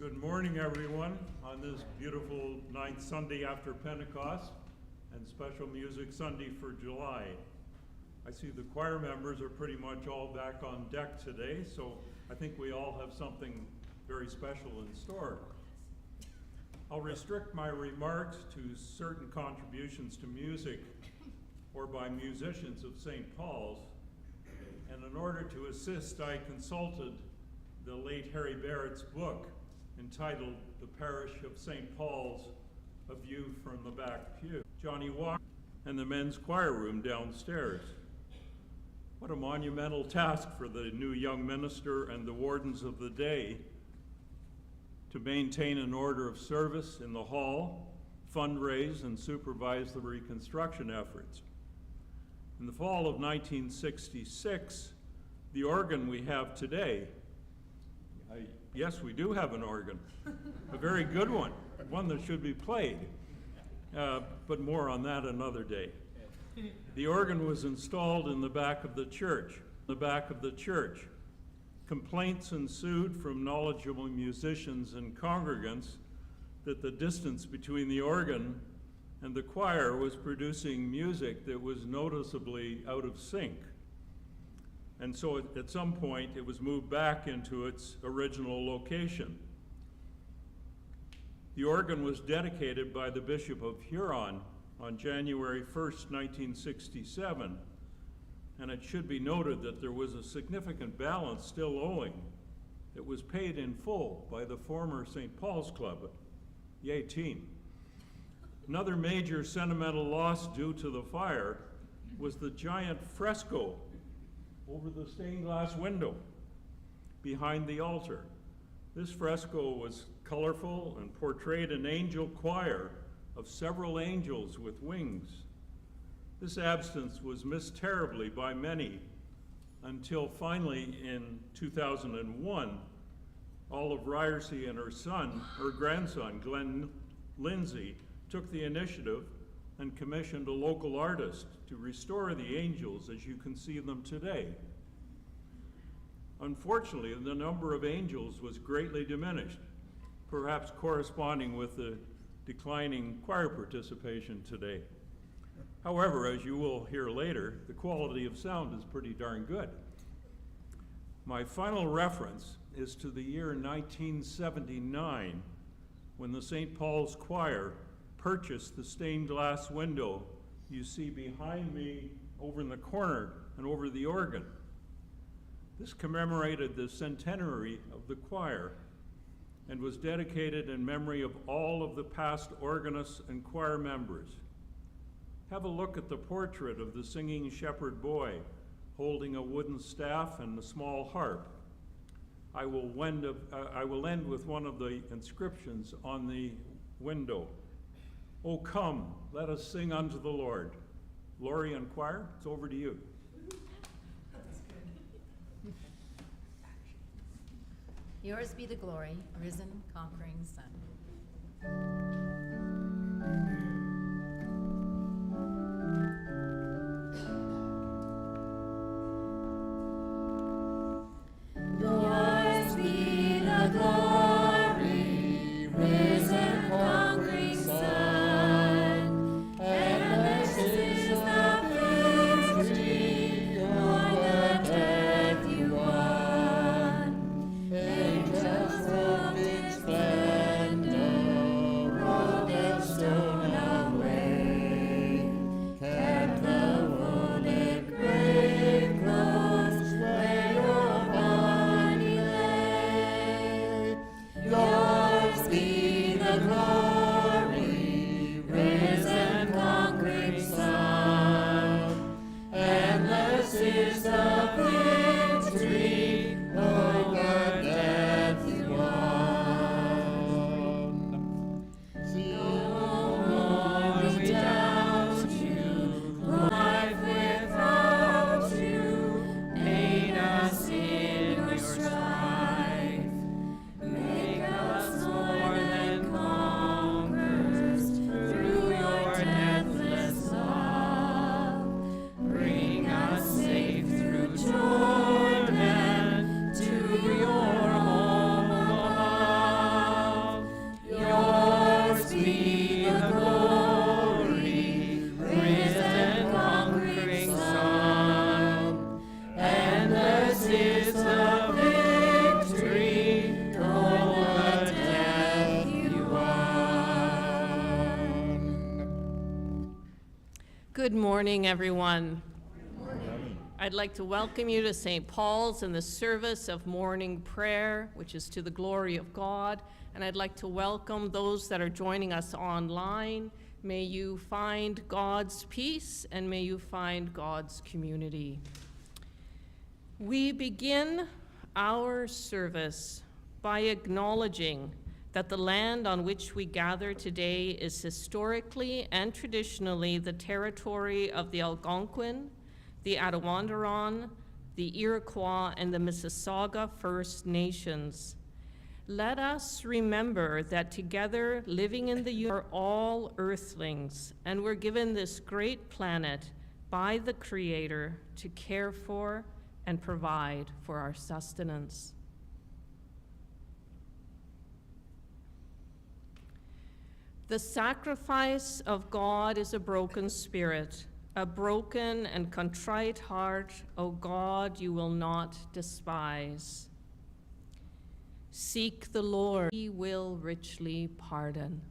Good morning, everyone, on this beautiful ninth Sunday after Pentecost and special music Sunday for July. I see the choir members are pretty much all back on deck today, so I think we all have something very special in store. I'll restrict my remarks to certain contributions to music or by musicians of St. Paul's, and in order to assist, I consulted the late Harry Barrett's book entitled The Parish of St. Paul's, A View from the Back Pew, Johnny Walker, and the men's choir room downstairs. What a monumental task for the new young minister and the wardens of the day to maintain an order of service in the hall, fundraise, and supervise the reconstruction efforts. In the fall of 1966, the organ we have today, yes, we do have an organ, a very good one that should be played, but more on that another day. The organ was installed in the back of the church. Complaints ensued from knowledgeable musicians and congregants that the distance between the organ and the choir was producing music that was noticeably out of sync. And so at some point, it was moved back into its original location. The organ was dedicated by the Bishop of Huron on January 1st, 1967, and it should be noted that there was a significant balance still owing. It was paid in full by the former St. Paul's Club. Yay, team. Another major sentimental loss due to the fire was the giant fresco over the stained glass window behind the altar. This fresco was colorful and portrayed an angel choir of several angels with wings. This absence was missed terribly by many until finally in 2001, Olive Ryerson and her grandson, Glenn Lindsay, took the initiative and commissioned a local artist to restore the angels as you can see them today. Unfortunately, the number of angels was greatly diminished, perhaps corresponding with the declining choir participation today. However, as you will hear later, the quality of sound is pretty darn good. My final reference is to the year 1979, when the St. Paul's Choir purchased the stained glass window you see behind me over in the corner and over the organ. This commemorated the centenary of the choir and was dedicated in memory of all of the past organists and choir members. Have a look at the portrait of the singing shepherd boy holding a wooden staff and a small harp. I will end with one of the inscriptions on the window. "Oh, come, let us sing unto the Lord." Lori and choir, it's over to you. That's good. Yours be the glory, risen, conquering Son. Yours be the glory, risen, conquering Son, and this is the victory o'er the death you won. Angels robed in splendor, rolled in stone. Good morning, everyone. I'd like to welcome you to St. Paul's and the service of morning prayer, which is to the glory of God. And I'd like to welcome those that are joining us online. May you find God's peace and may you find God's community. We begin our service by acknowledging that the land on which we gather today is historically and traditionally the territory of the Algonquin, the Attawandaron, the Iroquois, and the Mississauga First Nations. Let us remember that together, living in the universe, are all earthlings, and we're given this great planet by the Creator to care for and provide for our sustenance. The sacrifice of God is a broken spirit, a broken and contrite heart, O God, you will not despise. Seek the Lord, he will richly pardon.